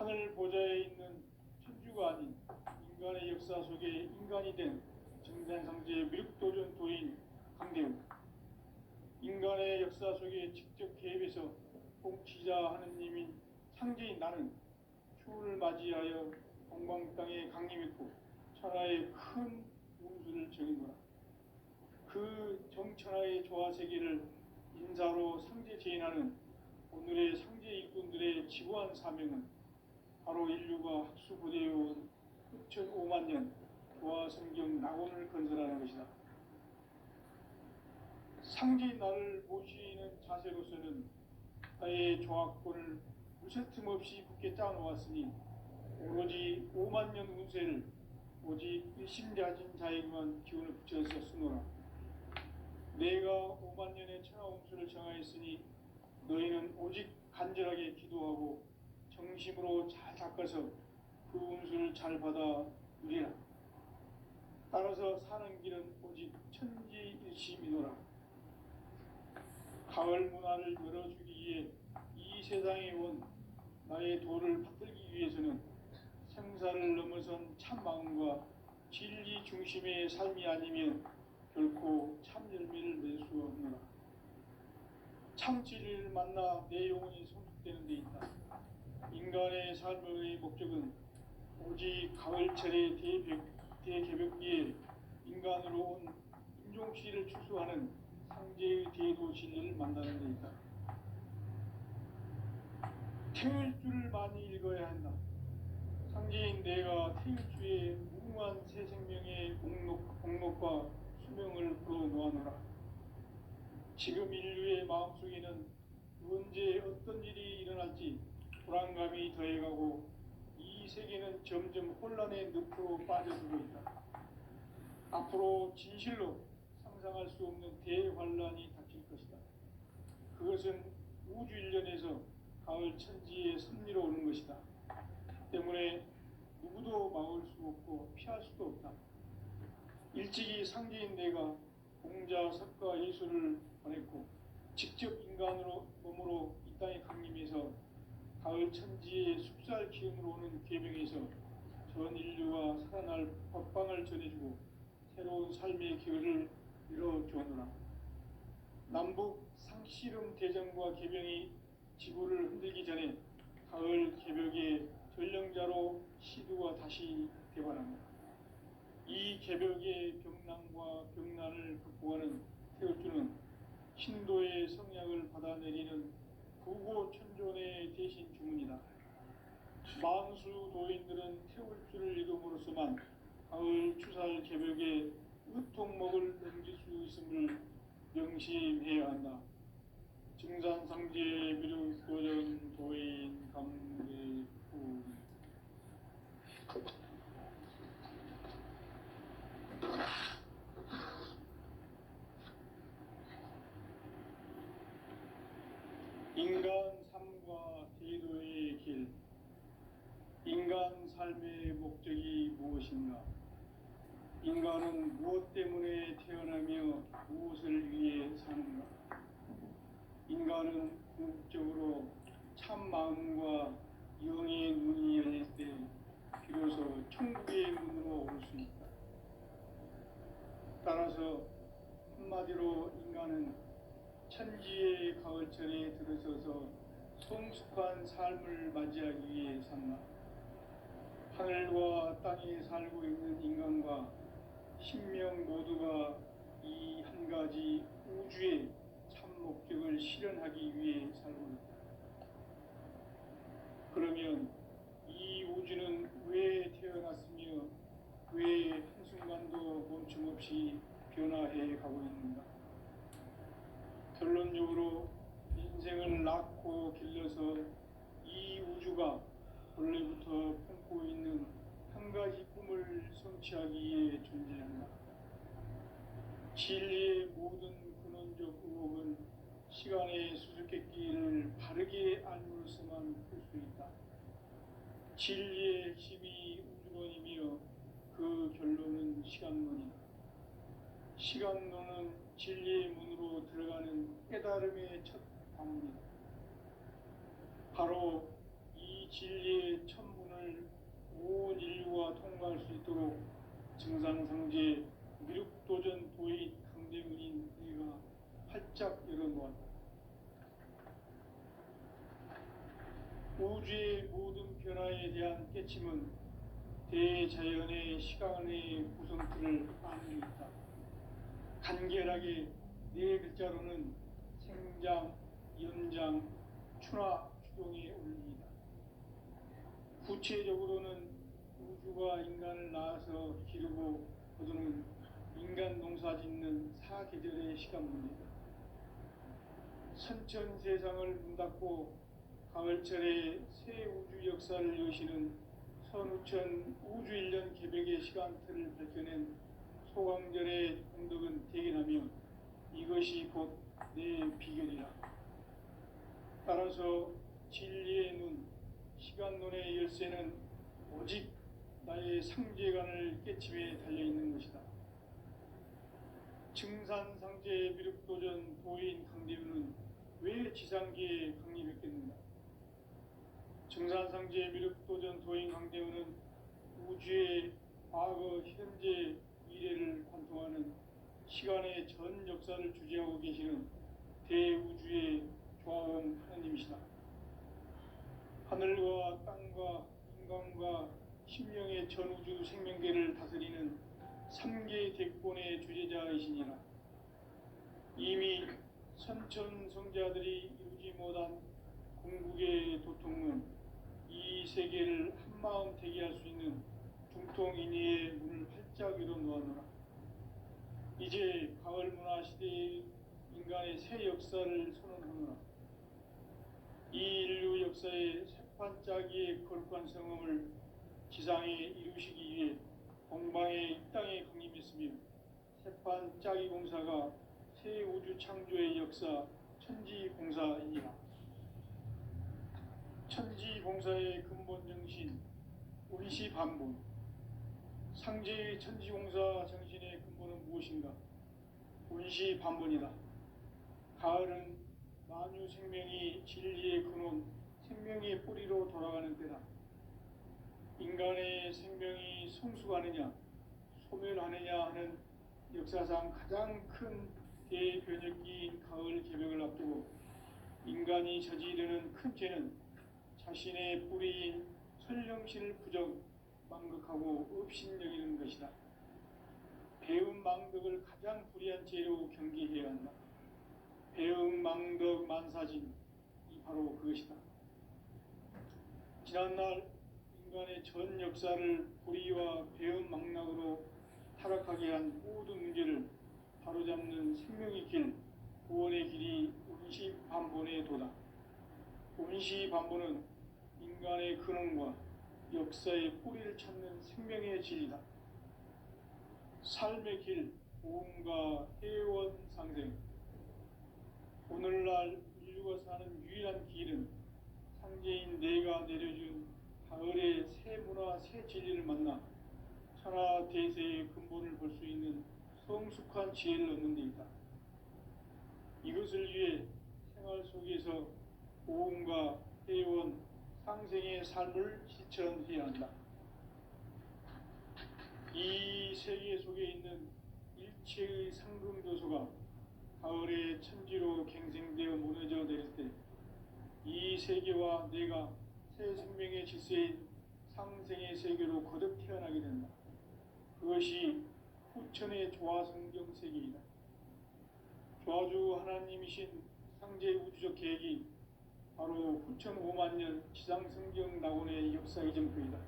하늘 보좌에 있는 천주가 아닌 인간의 역사 속에 인간이 된 증산상제의 미륵도전 도인 강대우, 인간의 역사 속에 직접 개입해서 통치자 하느님인 상제인 나는 추운을 맞이하여 동방 땅에 강림했고 천하의 큰 운수를 정인노라. 그 정천하의 조화세계를 인사로 상제 제인하는 오늘의 상제 일꾼들의 지구한 사명은 바로 인류가 학수고대해온 흑천 5만 년 조화성경 낙원을 건설하는 것이다. 상제인 나를 모시는 자세로서는 나의 조화권을 무쇠틈 없이 굳게 짜놓았으니 오로지 5만 년 운세를 오직 일심가진 자에게만 기운을 붙여서 쓰노라. 내가 5만 년의 천하운수를 정하였으니 너희는 오직 간절하게 기도하고 정심으로 잘 닦아서 그 운수를 잘 받아 누리라. 따라서 사는 길은 오직 천지일심이노라. 가을 문화를 열어주기 위해 이 세상에 온 나의 도를 받들기 위해서는 생사를 넘어선 참 마음과 진리 중심의 삶이 아니면 결코 참 열매를 맺을 수 없노라. 참 진리를 만나 내 영혼이 성숙되는 데 있다. 인간의 삶의 목적은 오직 가을철의 대개벽기에 인간으로 온 인종씨를 추수하는 상제의 대도 진리를 만나는 데 있다. 태일주를 많이 읽어야 한다. 상제인 내가 태일주의 무궁한 새 생명의 공록과 수명을 풀어놓아노라. 지금 인류의 마음속에는 언제 어떤 일이 일어날지 불안감이 더해가고 이 세계는 점점 혼란의 늪으로 빠져들고 있다. 앞으로 진실로 상상할 수 없는 대환란이 닥칠 것이다. 그것은 우주 일련에서 가을 천지의 섭리로 오는 것이다. 때문에 누구도 막을 수 없고 피할 수도 없다. 일찍이 상제인 내가 공자, 석가, 예수를 보냈고 직접 인간으로 몸으로 이 땅에 강림해서 가을 천지의 숲살 기운으로 오는 계명에서 전 인류가 살아날 법방을 전해주고 새로운 삶의 기회를 이뤄주었노라. 남북 상씨름 대전과 계명이 지구를 흔들기 전에 가을 개벽의 전령자로 시두가 다시 대관합니다. 이 개벽의 병난과 병난을 극복하는 태울주는 신도의 성약을 받아내리는 구고천존의 대신 주문이다. 만수 도인들은 태울주를 읽음으로써만 가을 추살 개벽의 의통목을 넘길 수 있음을 명심해야 한다. 증산상제 미륵도전 도인 감대후. 인간 삶과 대도의 길. 인간 삶의 목적이 무엇인가? 인간은 무엇 때문에 태어나며 무엇을 위해 사는가? 인간은 궁극적으로 참 마음과 영의 눈이 열릴 때 비로소 천국의 문으로 올 수 있다. 따라서 한마디로 인간은 천지의 가을철에 들어서서 성숙한 삶을 맞이하기 위해 산다. 하늘과 땅에 살고 있는 인간과 신명 모두가 이 한 가지 우주의 참 목적을 실현하기 위해 살고 있다. 그러면 이 우주는 왜 태어났으며 왜 한순간도 멈춤없이 변화해 가고 있는가? 결론적으로 인생을 낳고 길러서 이 우주가 원래부터 품고 있는 한 가지 꿈을 성취하기 위해 존재한다. 진리의 모든 근원적 의혹은 시간의 수수께끼를 바르게 알므로서만 풀 수 있다. 진리의 핵심이 우주론이며 그 결론은 시간론이다. 시간론은 진리의 문으로 들어가는 깨달음의 첫 방문이다. 바로 이 이 진리의 천문을 온 인류가 통과할 수 있도록 증산상제 미륵도전 도의 강대문인 네가 활짝 열어놓았다. 우주의 모든 변화에 대한 깨침은 대자연의 시간의 구성틀을 아는 있다. 간결하게 네 글자로는 생장, 연장, 추나 추동에 올립니다. 구체적으로는 우주가 인간을 낳아서 기르고 거두는 인간 농사 짓는 사계절의 시간문입니다. 선천 세상을 문 닫고 가을철에 새 우주 역사를 여시는 선우천 우주일년 개벽의 시간틀을 밝혀낸 소강절의 공덕은 대견하며 이것이 곧 내 비결이라. 따라서 진리의 눈, 시간론의 열쇠는 오직 나의 상제관을 깨침에 달려있는 것이다. 증산상제 미륵도전 도인 강대문은 왜 지상계에 강림했겠는가? 증산상제 미륵도전 도인 강대문은 우주의 과거, 현재, 미래를 관통하는 시간의 전 역사를 주재하고 계시는 대우주의 조화원 하나님이시다. 하늘과 땅과 인간과 심령의 전우주 생명계를 다스리는 3개 대권의 주재자이시니라. 이미 선천성자들이 이루지 못한 궁극의 도통은 이 세계를 한마음 되게 할 수 있는 중통인의의 문을 활짝 열어놓았노라. 이제 가을 문화 시대의 인간의 새 역사를 선언하노라. 이 인류 역사의 새판짜기의 거룩한 성음을 지상에 이루시기 위해 공방에 이 땅에 강림했으며 새판짜기 공사가 새 우주 창조의 역사 천지공사이니라. 천지공사의 근본 정신 운시반본. 상제의 천지공사 정신의 근본은 무엇인가? 운시반본이다. 가을은 만유 생명이 진리의 근원, 생명의 뿌리로 돌아가는 때다. 인간의 생명이 성숙하느냐, 소멸하느냐 하는 역사상 가장 큰 대변혁기인 가을 개벽을 앞두고 인간이 저지르는 큰 죄는 자신의 뿌리인 설령신을 부정, 망극하고 업신여기는 것이다. 배움 망덕을 가장 불의한 죄로 경계해야 한다. 배움 망덕 만사진, 이 바로 그것이다. 지난날 인간의 전 역사를 불의와 배움 망락으로 타락하게 한 모든 문제를 바로잡는 생명의 길, 구원의 길이 운시반본의 도다. 운시반본은 인간의 근원과 역사의 뿌리를 찾는 생명의 진리다. 삶의 길, 보험과 해원 상생. 오늘날 인류가 사는 유일한 길은 상제인 내가 내려준 가을의 새 문화, 새 진리를 만나 천하 대세의 근본을 볼 수 있는 성숙한 지혜를 얻는 데 있다. 이것을 위해 생활 속에서 보험과 해원, 상생의 삶을 실천해야 한다. 이 세계 속에 있는 일체의 상금조소가 가을의 천지로 갱생되어 무너져 내릴 때 이 세계와 내가 새 생명의 질서인 상생의 세계로 거듭 태어나게 된다. 그것이 후천의 조화성경 세계이다. 조화주 하나님이신 상제 우주적 계획이 바로 후천 5만년 지상성경 낙원의 역사의 점표이다.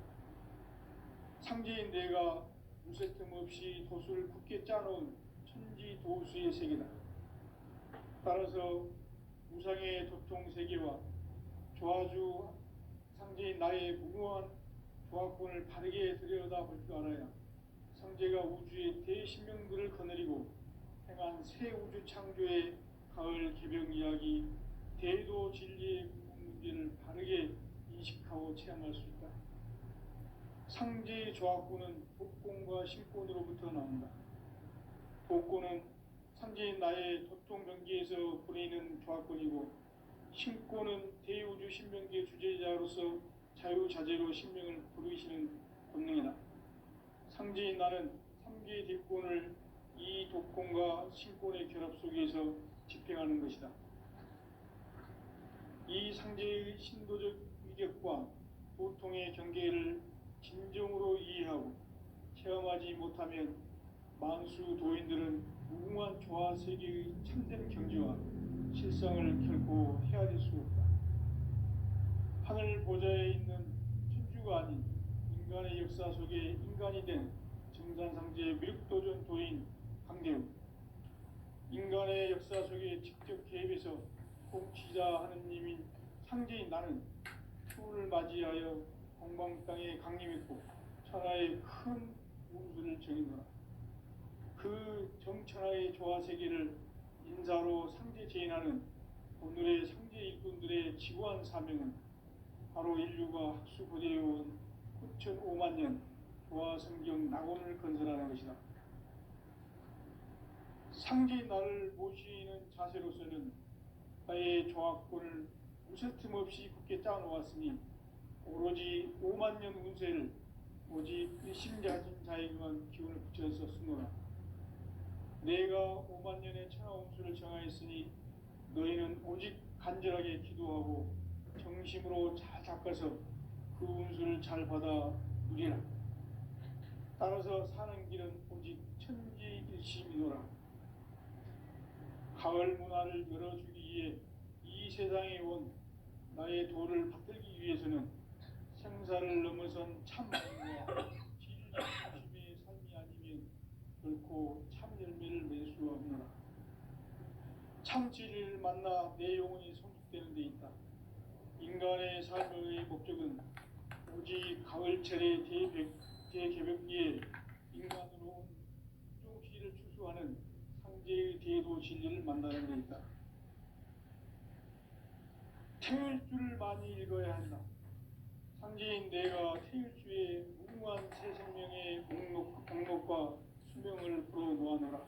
상제인 내가 무쇠틈 없이 도수를 굳게 짜놓은 천지 도수의 세계다. 따라서 무상의 도통 세계와 조화주 상제인 나의 무궁한 조화권을 바르게 들여다볼 줄 알아야 상제가 우주의 대신명들을 거느리고 행한 새 우주 창조의 가을 개벽 이야기, 대도 진리의 문제를 바르게 인식하고 체험할 수 있다. 상제의 조화권은 복권과 신권으로부터 나온다. 복권은 상제인 나의 도통 경계에서 보내는 조화권이고, 신권은 대우주 신명계 주제자로서 자유자재로 sinh命을 부르시는 본능이다. 상제인 나는 3개의 뒷권을 이 독권과 신권의 결합 속에서 집행하는 것이다. 이 상제의 신도적 위격과 도통의 경계를 진정으로 이해하고 체험하지 못하면 만수 도인들은 무궁한 조화 세계의 참된 경지와 실상을 결코 헤아릴 수 없다. 하늘 보좌에 있는 천주가 아닌 인간의 역사 속에 인간이 된 정산상제의 미륵도전 도인 강대우, 인간의 역사 속에 직접 개입해서 통치자 하느님인 상제인 나는 추운을 맞이하여 공방 땅에 강림했고 천하의 큰 운수를 정했노라. 그 정천하의 조화 세계를 인사로 상제 제인하는 오늘의 상제 일꾼들의 지구한 사명은 바로 인류가 학수고대해온 9,500만 년 조화 성경 낙원을 건설하는 것이다. 상제인 나를 모시는 자세로서는 나의 조화권을 무슨 틈 없이 굳게 짜놓았으니 오로지 5만 년 운세를 오직 일심자진 자에게만 기운을 붙여서 쓰노라. 내가 5만 년의 천하 운수를 정하였으니 너희는 오직 간절하게 기도하고 정심으로 잘 닦아서 그 운수를 잘 받아 누리라. 따라서 사는 길은 오직 천지일심이노라. 가을 문화를 열어주기 위해 이 세상에 온 나의 도를 받들기 위해서는 생사를 넘어선 참마음과 진리 중심의 삶이 아니면 결코 참 열매를 맺을 수 없노라. 참 진리를 만나 내 영혼이 성숙되는 데 있다. 인간의 삶의 목적은 오직 가을철의 대개벽기에 인간으로 온 종시를 추수하는 상제의 대도 진리를 만나는 데 있다. 태일주를 많이 읽어야 한다. 상제인 내가 태일주의 무궁한 새 생명의 목록과 수명을 풀어놓아노라.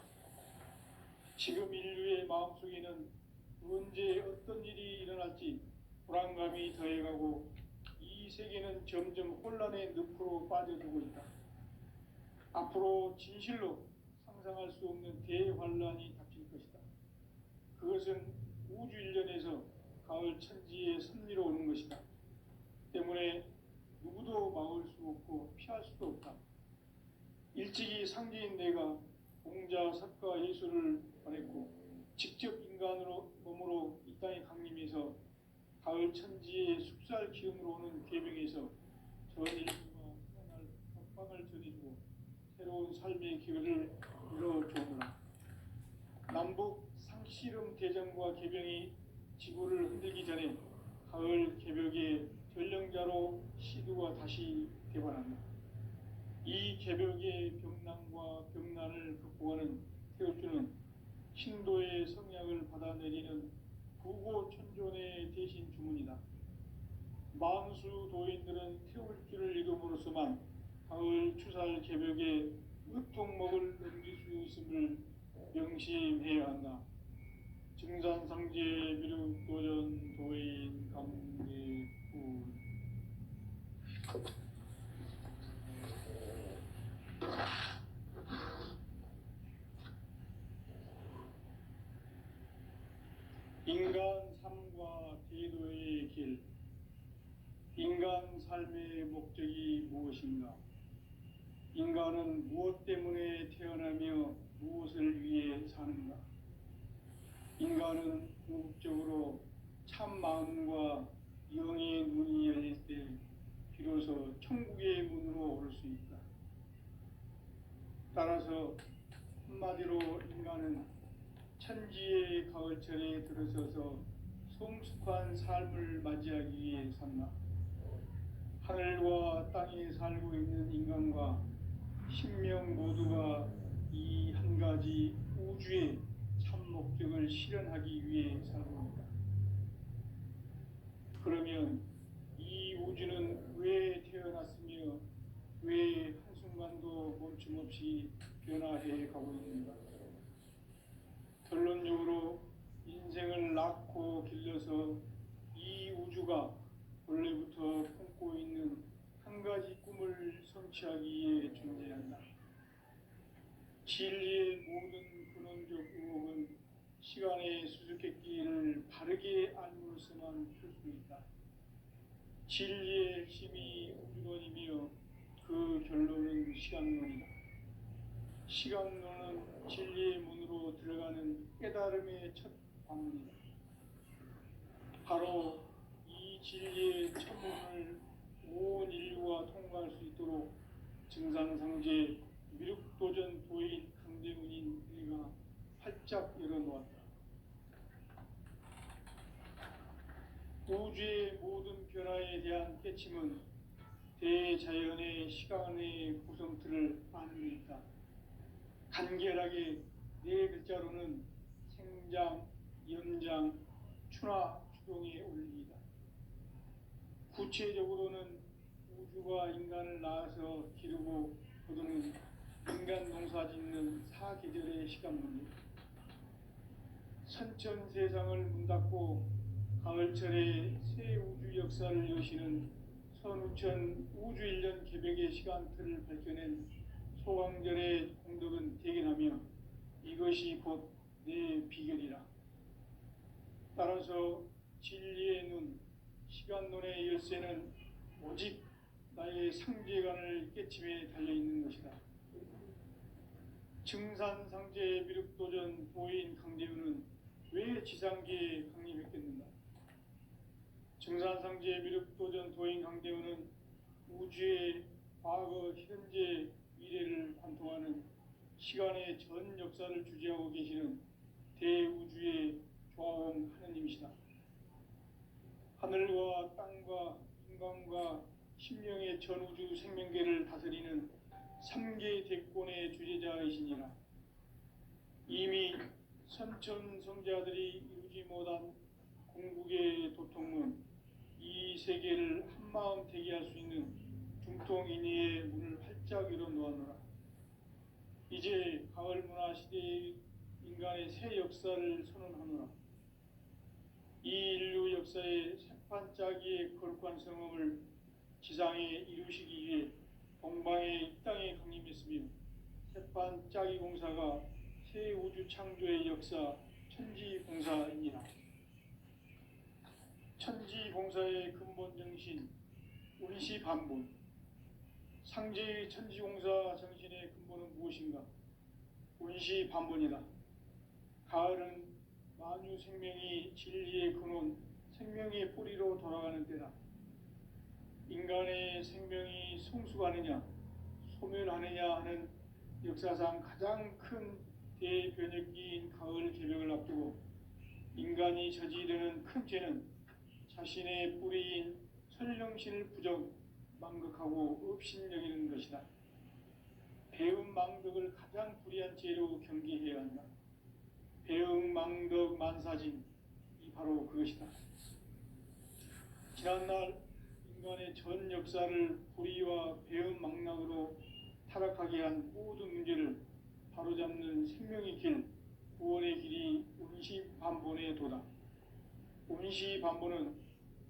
지금 인류의 마음속에는 언제 어떤 일이 일어날지 불안감이 더해가고 이 세계는 점점 혼란의 늪으로 빠져들고 있다. 앞으로 진실로 상상할 수 없는 대환란이 닥칠 것이다. 그것은 우주 일련에서 가을 천지의 섭리로 오는 것이다. 때문에 누구도 막을 수 없고 피할 수도 없다. 일찍이 상제인 내가 공자, 석가, 예수를 보냈고 직접 인간으로 몸으로 이 땅에 강림해서 가을 천지의 숙살 기운으로 오는 계명에서 전 인류가 태어날 법방을 전해주고 새로운 삶의 기회를 열어주오노라. 남북 상씨름 대전과 개병이 지구를 흔들기 전에 가을 개벽의 전령자로 시두가 다시 개발한다. 이 개벽의 병난과 병난을 극복하는 태울주는 신도의 성약을 받아내리는 부고천존의 대신 주문이다. 만수 도인들은 태울주를 읽음으로써만 가을 추살 개벽의 으통목을 넘길 수 있음을 명심해야 한다. 증산상제 미륵도전 도인 강대구. 인간 삶과 제도의 길. 인간 삶의 목적이 무엇인가? 인간은 무엇 때문에 태어나며 무엇을 위해 사는가? 인간은 궁극적으로 참 마음과 영의 문이 열릴 때 비로소 천국의 문으로 오를 수 있다. 따라서 한마디로 인간은 천지의 가을철에 들어서서 성숙한 삶을 맞이하기 위해 산다. 하늘과 땅에 살고 있는 인간과 신명 모두가 이 한 가지 우주의 참 목적을 실현하기 위해 살고 있다. 그러면 이 우주는 왜 태어났으며 왜 한순간도 멈춤없이 변화해 가고 있는가? 결론적으로 인생을 낳고 길러서 이 우주가 원래부터 품고 있는 진리의 모든 근원적 의혹은 시간의 수수께끼를 바르게 알므로서만 풀 수 있다. 진리의 핵심이 우주론이며 그 결론은 시간론이다. 시간론은 진리의 문으로 들어가는 깨달음의 첫 방문이다. 바로 이 진리의 첫 문을 온 인류가 통과할 수 있도록 증산상제 미륵도전 도인 강대문인 내가 활짝 열어놓았다. 우주의 모든 변화에 대한 깨침은 대자연의 시간의 구성틀을 아는 데 있다. 간결하게 네 글자로는 생장, 연장, 추나 추동의 원리이다. 구체적으로는 우주가 인간을 낳아서 기르고 거두는 인간 농사 짓는 사계절의 시간문이다. 선천 세상을 문 닫고 가을철에 새 우주 역사를 여시는 선우천 우주 1년 개백의 시간틀을 밝혀낸 소강절의 공덕은 대견하며 이것이 곧 내 비결이라. 따라서 진리의 눈, 시간론의 열쇠는 오직 나의 상제관을 깨침에 달려있는 것이다. 증산상제 미륵도전 도인 강대우는 왜 지상계에 강림했겠는가? 증산상제 미륵도전 도인 강대우는 우주의 과거, 현재, 미래를 관통하는 시간의 전 역사를 주재하고 계시는 대우주의 조화원 하느님이시다. 하늘과 땅과 인간과 신명의 전우주 생명계를 다스리는 3개 대권의 주재자이시니라. 이미 선천성자들이 이루지 못한 공국의 도통문, 이 세계를 한마음 되게 할 수 있는 중통인의의 문을 활짝 열어놓았노라. 이제 가을 문화 시대의 인간의 새 역사를 선언하노라. 이 인류 역사의 새판짜기의 거룩한 성험을 지상에 이루시기 위해 동방의 이 땅에 강림했으며 새판짜기 공사가 새 우주 창조의 역사 천지공사이니라. 천지공사의 근본 정신 운시반본. 상제의 천지공사 정신의 근본은 무엇인가? 운시반본이다. 가을은 만유 생명이 진리의 근원, 생명의 뿌리로 돌아가는 때다. 인간의 생명이 성숙하느냐, 소멸하느냐 하는 역사상 가장 큰 대변혁기인 가을 개벽을 앞두고 인간이 저지르는 큰 죄는 자신의 뿌리인 설령신을 부정, 망극하고 업신여기는 것이다. 배음 망덕을 가장 불의한 죄로 경계해야 한다. 배음 망덕 만사진, 이 바로 그것이다. 지난날 인간의 전 역사를 불의와 배음 망락으로 타락하게 한 모든 문제를 바로잡는 생명의 길, 구원의 길이 운시반본의 도다. 운시반본은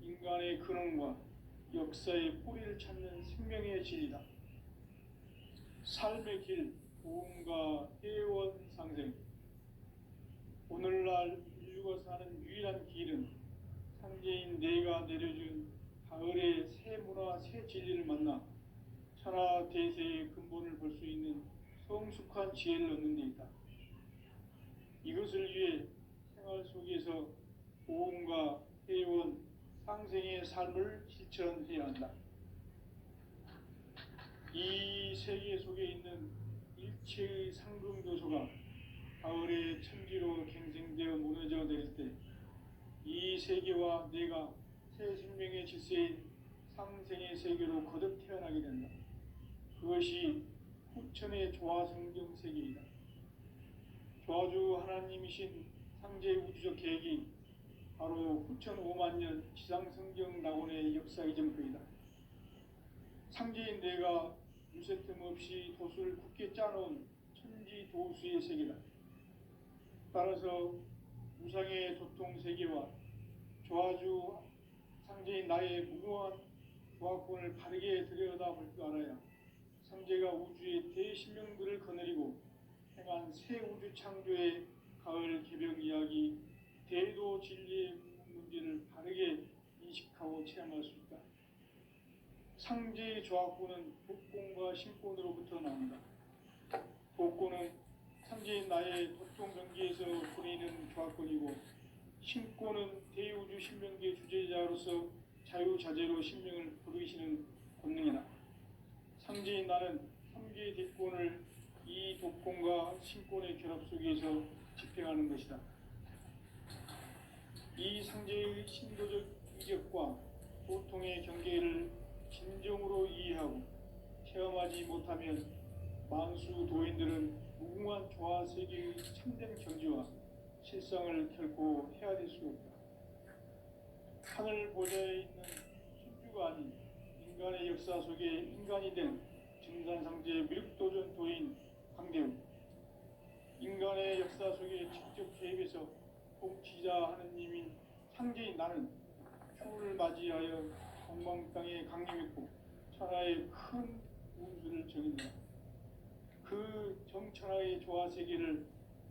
인간의 근원과 역사의 뿌리를 찾는 생명의 진리다. 삶의 길, 도움과 회원 상생. 오늘날 인류가 사는 유일한 길은 상제인 내가 내려준 가을의 새 문화, 새 진리를 만나 천하 대세의 근본을 볼 수 있는 성숙한 지혜를 얻는 데 있다. 이것을 위해 생활 속에서 도움과 회원, 상생의 삶을 실천해야 한다. 이 세계 속에 있는 일체의 상금교소가 가을의 천지로 갱생되어 무너져 내릴 때 이 세계와 내가 새 생명의 질서인 상생의 세계로 거듭 태어나게 된다. 그것이 후천의 조화성경 세계이다. 조화주 하나님이신 상제 우주적 계획이 바로 후천 5만 년 지상성경 낙원의 역사의 점표이다. 상제인 내가 유세틈 없이 도수를 굳게 짜놓은 천지도수의 세계다. 따라서 우상의 도통세계와 조화주 상제인 나의 무모한 조화권을 바르게 들여다볼 줄 알아야 상제가 우주의 대신명들을 거느리고 행한 새 우주 창조의 가을 개벽 이야기, 대도 진리의 문제를 바르게 인식하고 체험할 수 있다. 상제의 조합구는 복권과 신권으로부터 나온다. 복권은 상제인 나의 도통 경계에서 보내는 조합권이고, 신권은 대우주 신명기의 주제자로서 자유자재로 신명을 부르시는 권능이다. 상제인 나는 3개의 뒷권을 이 독권과 신권의 결합 속에서 집행하는 것이다. 이 상제의 신도적 이격과 보통의 경계를 진정으로 이해하고 체험하지 못하면 만수 도인들은 무궁한 조화 세계의 참된 경지와 실상을 결코 헤아릴 수 없다. 하늘 보좌에 있는 신주가 아닌 인간의 역사 속에 인간이 된 증산상제 미륵도전 도인 강대우, 인간의 역사 속에 직접 개입해서 통치자 하느님인 상제인 나는 추후를 맞이하여 동방 땅에 강림했고 천하의 큰 운수를 정인다. 그 정천하의 조화세계를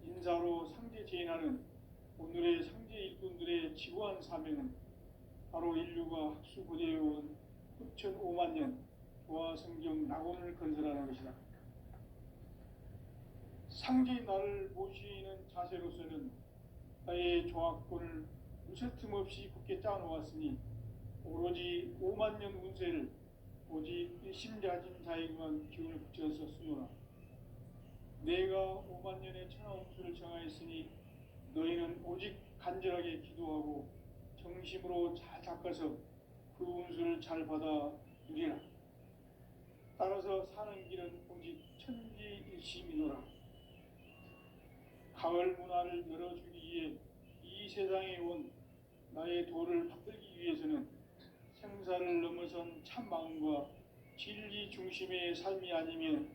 인사로 상제 제인하는 오늘의 상제 일꾼들의 지구한 사명은 바로 인류가 학수고대해온 흡천 5만 년 조화성경 낙원을 건설하는 것이다. 상제인 나를 모시는 자세로서는 나의 조합권을 무쇠 틈 없이 굳게 짜놓았으니 오로지 5만 년 운세를 오직 일심자진 자에게만 기운을 붙여서 쓰노라. 내가 5만 년의 천하 운수를 정하였으니 너희는 오직 간절하게 기도하고 정심으로 잘 닦아서 그 운수를 잘 받아 누리라. 따라서 사는 길은 오직 천지일심이노라. 가을 문화를 열어주기 위해 이 세상에 온 나의 도를 받들기 위해서는 생사를 넘어선 참 마음과 진리 중심의 삶이 아니면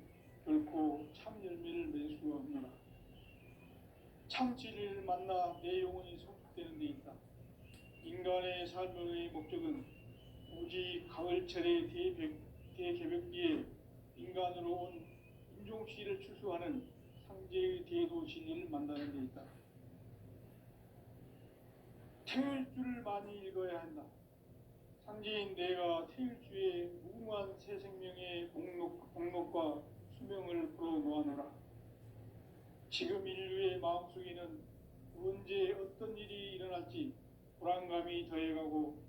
결코 참 열매를 맺을 수가 없노라. 참 진리를 만나 내 영혼이 성숙되는 데 있다. 인간의 삶의 목적은 오직 가을철의 대개벽기에 인간으로 온 인종시를 추수하는 상제의 대도 진리를 만나는 데 있다. 태일주를 많이 읽어야 한다. 상제인 내가 태일주의 무궁한 새 생명의 목록과 수명을 불어놓아노라. 지금 인류의 마음속에는 언제 어떤 일이 일어날지 불안감이 더해가고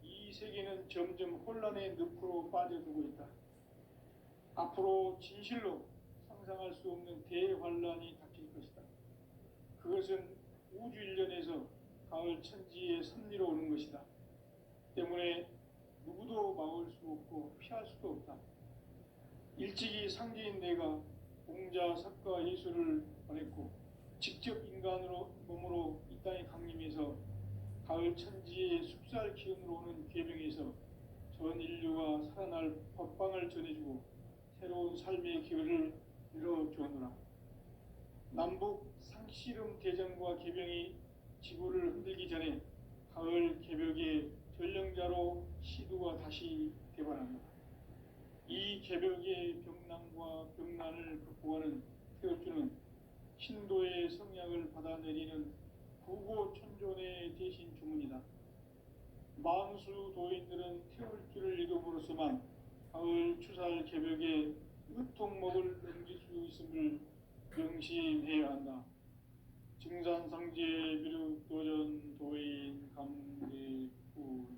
이 세계는 점점 혼란의 늪으로 빠져들고 있다. 앞으로 진실로 상상할 수 없는 대환란이 닥칠 것이다. 그것은 우주 일련에서 가을 천지의 섭리로 오는 것이다. 때문에 누구도 막을 수 없고 피할 수도 없다. 일찍이 상제인 내가 공자, 석가, 예수를 보냈고 직접 인간으로 몸으로 이 땅에 강림해서 가을 천지의 숲살 기운으로 오는 계명에서 전 인류가 살아날 법방을 전해주고 새로운 삶의 기회를 열어주었노라. 남북 상씨름 대전과 개병이 지구를 흔들기 전에 가을 개벽의 전령자로 시두가 다시 대발합니다. 이 개벽의 병난과 병난을 극복하는 태울주는 신도의 성약을 받아내리는 구고천존의 대신 주문이다. 만수 도인들은 태울주를 읽음으로써만 가을 추살 개벽의 으통목을 넘길 수 있음을 명심해야 한다. 증산상제 미륵도전 도인 감대군.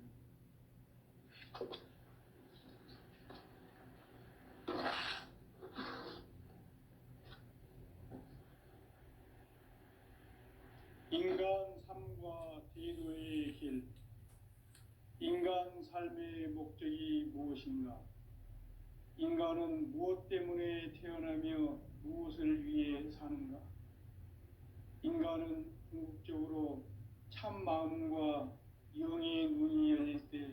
인간 삶과 대도의 길. 인간 삶의 목적이 무엇인가? 인간은 무엇 때문에 태어나며 무엇을 위해 사는가? 인간은 궁극적으로 참 마음과 영의 눈이 열릴 때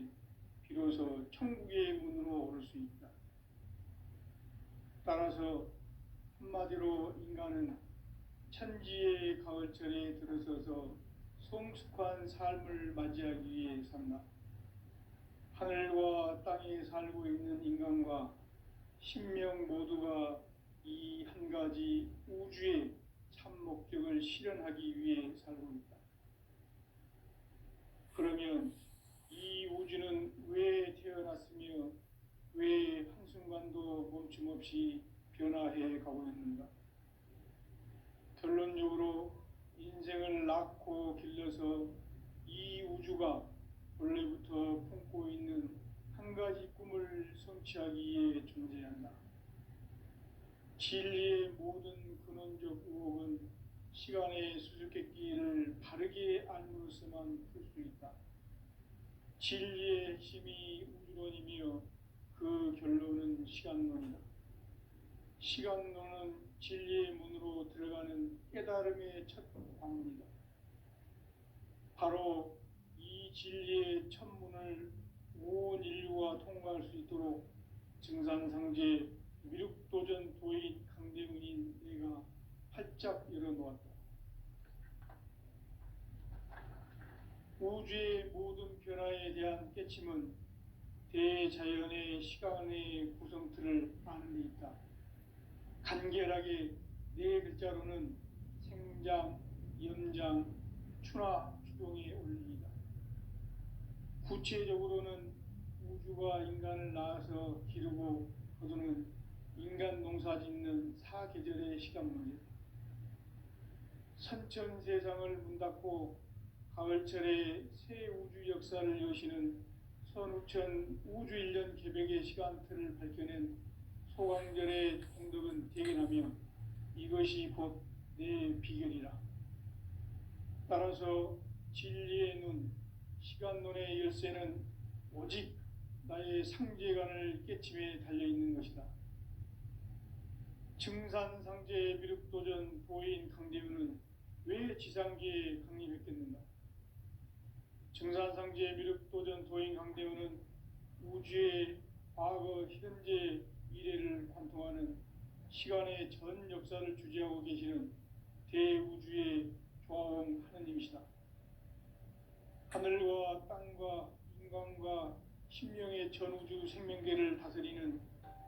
비로소 천국의 문으로 오를 수 있다. 따라서 한마디로 인간은 천지의 가을철에 들어서서 성숙한 삶을 맞이하기 위해 산다. 하늘과 땅에 살고 있는 인간과 신명 모두가 이 한 가지 우주의 참 목적을 실현하기 위해 살고 있다. 그러면 이 우주는 왜 태어났으며 왜 한순간도 멈춤 없이 변화해 가고 있는가? 결론적으로 인생을 낳고 길러서 이 우주가 원래부터 품고 있는 한 가지 꿈을 성취하기 위해 존재한다. 진리의 모든 근원적 의혹은 시간의 수수께끼를 바르게 알므로서만 풀 수 있다. 진리의 핵심이 우주론이며 그 결론은 시간론이다. 시간론은 진리의 문으로 들어가는 깨달음의 첫 방문이다. 바로 이 진리의 첫 문을 온 인류가 통과할 수 있도록 증산상제 미륵도전 도인 강대문인 내가 활짝 열어놓았다. 우주의 모든 변화에 대한 깨침은 대자연의 시간의 구성틀을 아는 데 있다. 간결하게 네 글자로는 생장, 연장, 추나 추동의 원리이다. 구체적으로는 우주가 인간을 낳아서 기르고 거두는 인간 농사 짓는 사계절의 시간 문제. 선천 세상을 문 닫고 가을철에 새 우주 역사를 여시는 선우천 우주 1년 개벽의 시간틀을 밝혀낸 소강절의 공덕은 대견하며 이것이 곧 내 비결이라. 따라서 진리의 눈, 시간론의 열쇠는 오직 나의 상제관을 깨침에 달려있는 것이다. 증산상제 미륵도전 도인 강대우는 왜 지상계에 강림했겠는가? 증산상제 미륵도전 도인 강대우는 우주의 과거, 현재, 미래를 관통하는 시간의 전 역사를 주재하고 계시는 대우주의 조화원 하느님이시다. 하늘과 땅과 인간과 신명의 전우주 생명계를 다스리는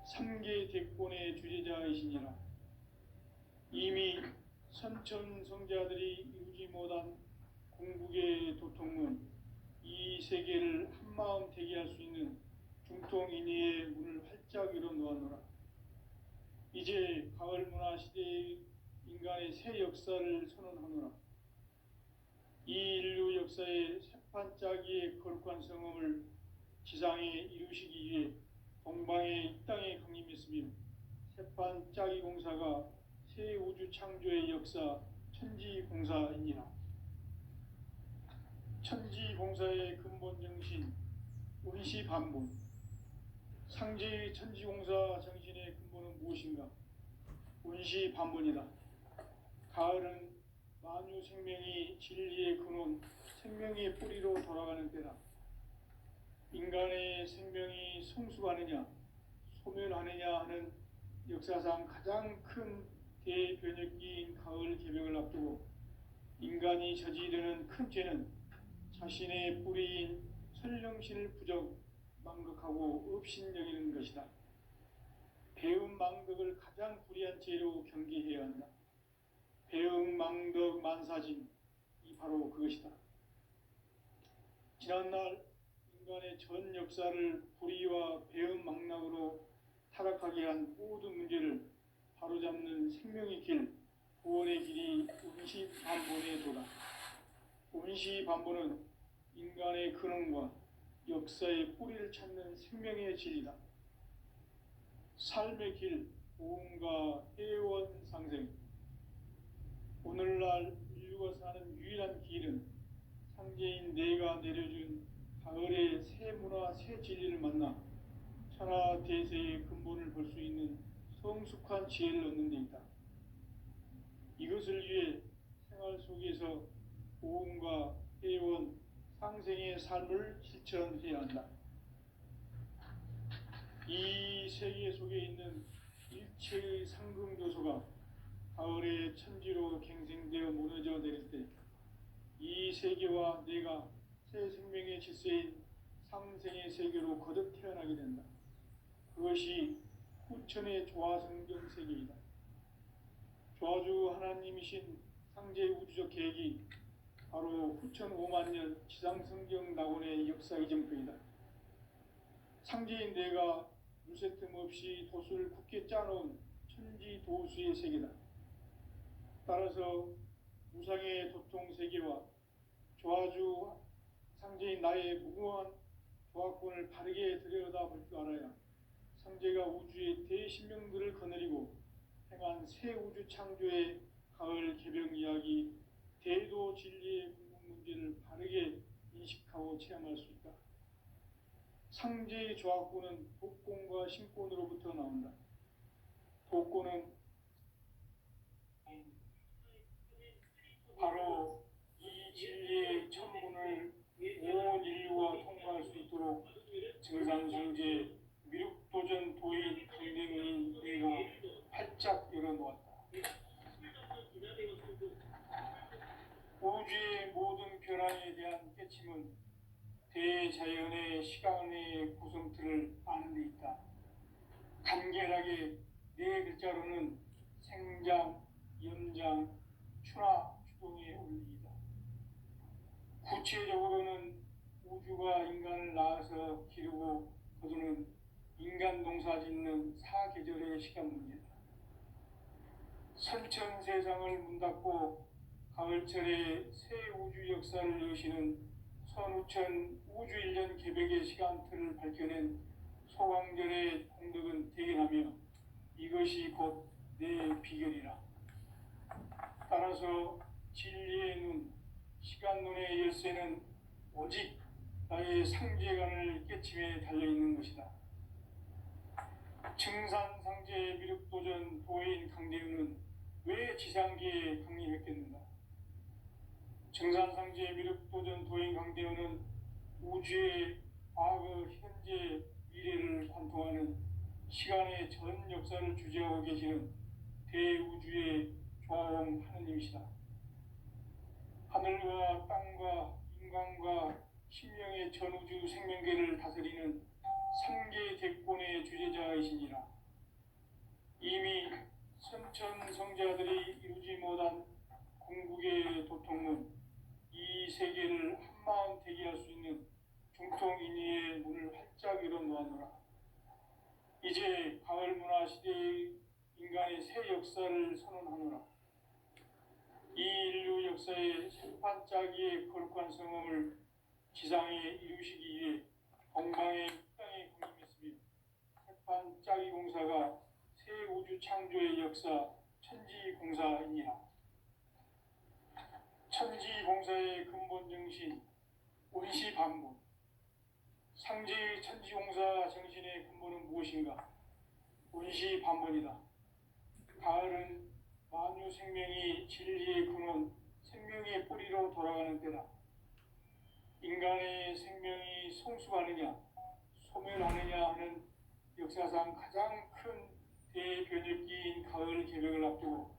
3개 대권의 주제자이시니라. 이미 선천성자들이 이루지 못한 궁극의 도통문, 이 세계를 한마음 되게 할 수 있는 중통인의의 문을 활짝 열어놓았노라. 이제 가을 문화 시대의 인간의 새 역사를 선언하노라. 이 인류 역사의 새판짜기의 거룩한 성음을 지상에 이루시기 위해 동방의 이 땅에 강림했으며 새판짜기 공사가 새 우주 창조의 역사 천지공사이니라. 천지공사의 근본 정신 운시반본. 상제의 천지공사 정신의 근본은 무엇인가? 운시반본이다. 가을은 만유 생명이 진리의 근원, 생명의 뿌리로 돌아가는 때다. 인간의 생명이 성숙하느냐, 소멸하느냐 하는 역사상 가장 큰 대변혁기인 가을 개벽을 앞두고 인간이 저지르는 큰 죄는 자신의 뿌리인 설령신을 부정, 망극하고 업신여기는 것이다. 배움 망덕을 가장 불의한 죄로 경계해야 한다. 배움 망덕 만사진, 이 바로 그것이다. 지난날 인간의 전 역사를 불의와 배움 망락으로 타락하게 한 모든 문제를 바로잡는 생명의 길, 구원의 길이 운시반본의 도다. 운시반본은 인간의 근원과 역사의 뿌리를 찾는 생명의 진리다. 삶의 길, 보험과 해원 상생. 오늘날 인류가 사는 유일한 길은 상제인 내가 내려준 가을의 새 문화, 새 진리를 만나 천하 대세의 근본을 볼 수 있는 성숙한 지혜를 얻는 데 있다. 이것을 위해 생활 속에서 보험과 해원, 상생의 삶을 실천해야 한다. 이 세계 속에 있는 일체의 상금 요소가 가을의 천지로 갱생되어 무너져 내릴 때 이 세계와 내가 새 생명의 질서인 상생의 세계로 거듭 태어나게 된다. 그것이 후천의 조화성경 세계이다. 조아주 하나님이신 상제 우주적 계획이 바로 후천 5만 년 지상성경 낙원의 역사 이정표이다. 상제인 내가 무쇠틈 없이 도수를 굳게 짜놓은 천지 도수의 세계다. 따라서 무상의 도통 세계와 조아주 상제인 나의 무궁한 조화권을 바르게 들여다볼 줄 알아야 상제가 우주의 대신명들을 거느리고 행한 새 우주 창조의 가을 개병 이야기, 대도 진리의 궁극 문제를 바르게 인식하고 체험할 수 있다. 상제의 조화권은 복권과 신권으로부터 나온다. 복권은 바로 이 진리의 천문을 온 인류가 통과할 수 있도록 증산성제 미륵도전 도인 강대문인 내가 활짝 열어놓았다. 우주의 모든 변화에 대한 깨침은 대자연의 시간의 구성틀을 아는 데 있다. 간결하게 네 글자로는 생장, 연장, 추나 추동의 원리이다. 구체적으로는 우주가 인간을 낳아서 기르고 거두는 인간 농사 짓는 사계절의 시간 문제다. 선천 세상을 문 닫고 가을철에 새 우주 역사를 여시는 선우천 우주 1년 개벽의 시간틀을 밝혀낸 소강절의 공덕은 대견하며 이것이 곧 내 비결이라. 따라서 진리의 눈, 시간론의 열쇠는 오직 나의 상제관을 깨침에 달려있는 것이다. 증산상제 미륵도전 도인 강대우는 왜 지상계에 강림했겠는가? 증산상제 미륵도전 도인 강대우는 우주의 과거, 현재, 미래를 관통하는 시간의 전 역사를 주재하고 계시는 대우주의 조화원 하느님이시다. 하늘과 땅과 인간과 신명의 전우주 생명계를 다스리는 상계 대권의 주재자이시니라. 이미 선천성자들이 이루지 못한 궁극의 도통은 이 세계를 한마음 대기할 수 있는 중통인의의 문을 활짝 열어놓았노라. 이제 가을 문화 시대의 인간의 새 역사를 선언하노라. 이 인류 역사의 새판짜기의 거룩한 성험을 지상에 이루시기 위해 동방의 땅에 군림했으며 새판짜기 공사가 새 우주 창조의 역사 천지공사이니라. 천지공사의 근본 정신 원시반복. 상제의 천지공사 정신의 근본은 무엇인가? 원시반복이다. 가을은 만유 생명이 진리의 근원, 생명의 뿌리로 돌아가는 때다. 인간의 생명이 성숙하느냐, 소멸하느냐 하는 역사상 가장 큰 대변혁기인 가을 개벽을 앞두고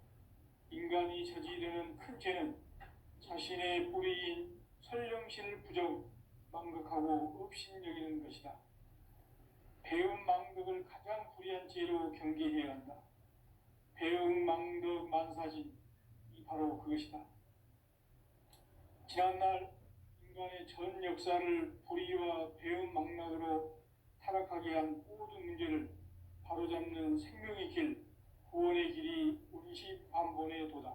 인간이 저지르는 큰 죄는 자신의 뿌리인 설령신을 부정, 망극하고 업신여기는 것이다. 배움 망덕을 가장 불의한 죄로 경계해야 한다. 배움 망덕 만사진, 이 바로 그것이다. 지난날 인간의 전 역사를 불의와 배움 망락으로 타락하게 한 모든 문제를 바로잡는 생명의 길, 구원의 길이 운시반본의 도다.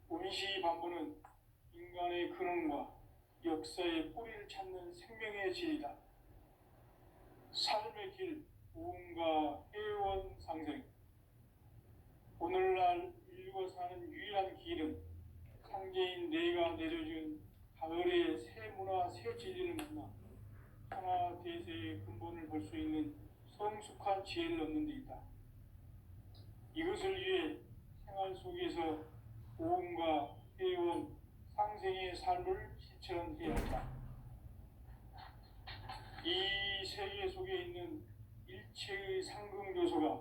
운시반본은 인간의 근원과 역사의 뿌리를 찾는 생명의 질이다. 삶의 길, 우음과 해원 상생. 오늘날 인류가 사는 유일한 길은 상제인 내가 내려준 가을의 새 문화, 새 진리를 만나 하나 대세의 근본을 볼 수 있는 성숙한 지혜를 얻는 데 있다. 이것을 위해 생활 속에서 오음과 해원, 상생의 삶을 실천해야 한다. 이 세계 속에 있는 일체의 상금 요소가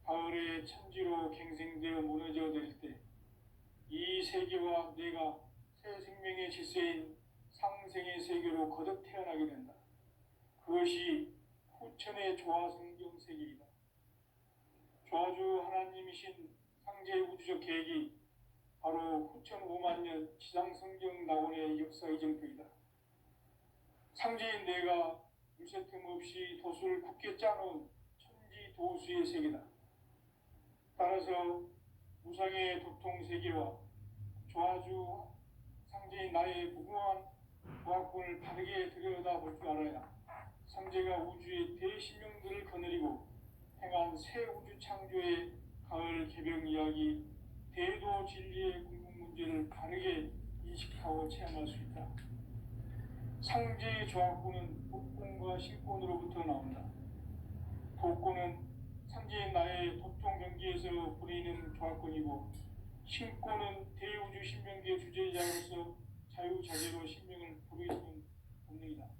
가을의 천지로 갱생되어 무너져 내릴 때 이 세계와 내가 새 생명의 질서인 상생의 세계로 거듭 태어나게 된다. 그것이 후천의 조화성경 세계이다. 조아주 하나님이신 상제의 우주적 계획이 바로 후천 5만 년 지상성경 낙원의 역사 이정표이다. 상제인 내가 물새 틈 없이 도수를 굳게 짜놓은 천지 도수의 세계다. 따라서 무상의 도통 세계와 조아주 상제인 나의 무궁한 조합군을 바르게 들여다볼 줄 알아야 상제가 우주의 대신명들을 거느리고 행한 새 우주 창조의 가을 개벽 이야기, 대도 진리의 궁극 문제를 바르게 인식하고 체험할 수 있다. 상제의 조합군은 복권과 신권으로부터 나온다. 복권은 상제인 나의 도통 경기에서 부리는 조합권이고, 신권은 대우주 신명기의 주제자로서 자유자재로 신명을 부르짖는 본능이다.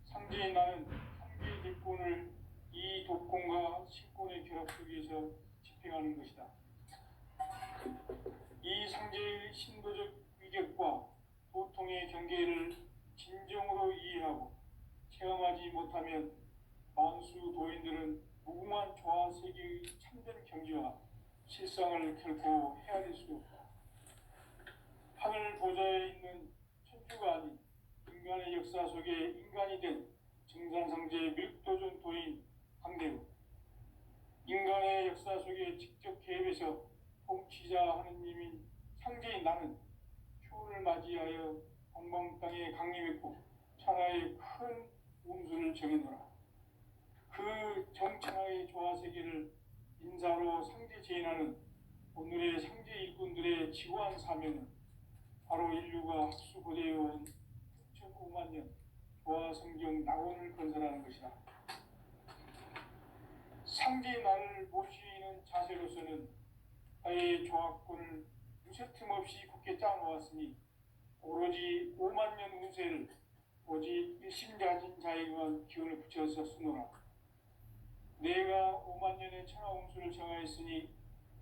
상제인 나는 상제의 대권을 이 도권과 신권의 결합 속에서 집행하는 것이다. 이 상제의 신도적 위격과 도통의 경계를 진정으로 이해하고 체험하지 못하면 만수 도인들은 무궁한 조화 세계의 참된 경지와 실상을 결코 헤아릴 수 없다. 하늘 보좌에 있는 천주가 아닌 인간의 역사 속에 인간이 된 증산상제의 밀도전 도인 강대우, 인간의 역사 속에 직접 개입해서 통치자 하느님인 상제인 나는 휴를 맞이하여 동방 땅에 강림했고 천하의 큰 운수를 정해놓으라. 그 정천하의 조화세계를 인사로 상제 제인하는 오늘의 상제 일꾼들의 지구한 사명은 바로 인류가 학수고대해온 9,5만 년 조화성경 낙원을 건설하는 것이다. 상제의 나를 모시는 자세로서는 나의 조합권을 무쇠틈 없이 굳게 짜놓았으니 오로지 5만 년 운세를 오직 일심자진 자에게만 기운을 붙여서 쓰노라. 내가 5만 년의 천하 운수를 정하였으니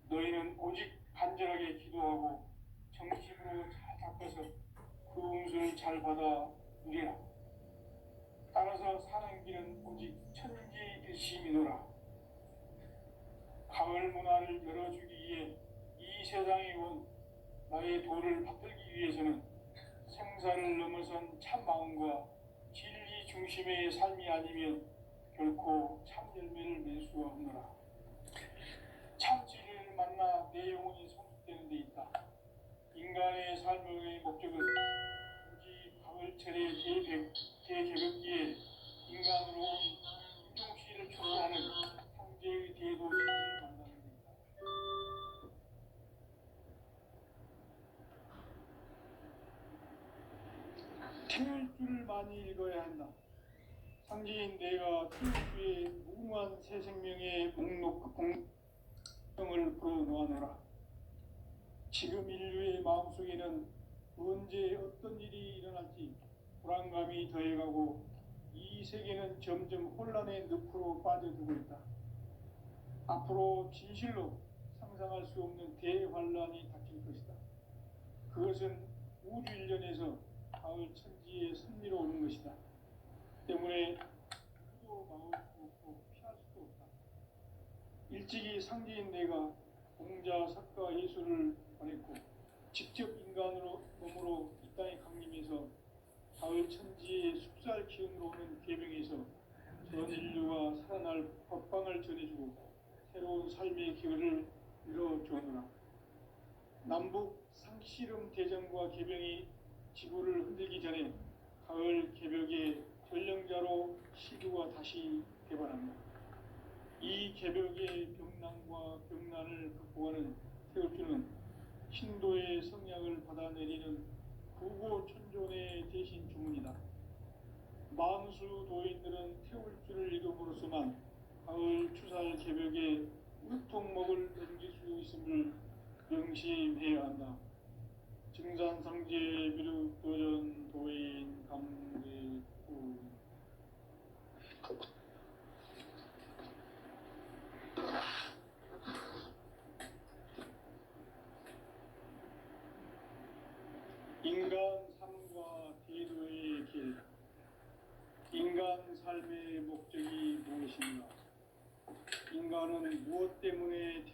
너희는 오직 간절하게 기도하고 정심으로 잘 닦아서 그 운수를 잘 받아 누리라. 따라서 사는 길은 오직 천지일심이노라. 가을 문화를 열어주기 위해 이 세상에 온 나의 도를 받들기 위해서는 생사를 넘어선 참 마음과 진리 중심의 삶이 아니면 결코 참 열매를 맺을 수가 없노라. 참 진리를 만나 내 영혼이 성숙되는 데 있다. 인간의 삶의 목적은 오직 가을철의 대개벽기에 인간으로 인종시를 초래하는 상제의 대도 진리를 만나는 데 있다. 태울 줄을 많이 읽어야 한다. 상제인 내가 태울주의 무궁한 새 생명의 공명을 불어놓아노라. 지금 인류의 마음속에는 언제 어떤 일이 일어날지 불안감이 더해가고 이 세계는 점점 혼란의 늪으로 빠져들고 있다. 앞으로 진실로 상상할 수 없는 대환란이 닥칠 것이다. 그것은 우주 일련에서 가을 천지에 선미로 오는 것이다. 때문에 누구도 막을 수 없고 피할 수도 없다. 일찍이 상제인 내가 공자, 석가, 예수를 보냈고 직접 인간으로 몸으로 이 땅에 강림해서 가을 천지의 숙살 기운으로 오는 계명에서 전 인류가 살아날 법방을 전해주고 새로운 삶의 기회를 열어주었노라. 남북 상씨름 대전과 개병이 지구를 흔들기 전에 가을 개벽의 전령자로 시두가 다시 개발합니다. 이 개벽의 병난과 병난을 극복하는 태울주는 신도의 성약을 받아내리는 구고천존의 대신 주문이다. 만수 도인들은 태울주를 읽음으로써만 가을 추살 개벽에 우통목을 넘길 수 있음을 명심해야 한다. 증산상제 미륵도전 도인 감대구 인간 삶과 대도의 길. 인간 삶의 목적이 무엇인가? 인간은 무엇 때문에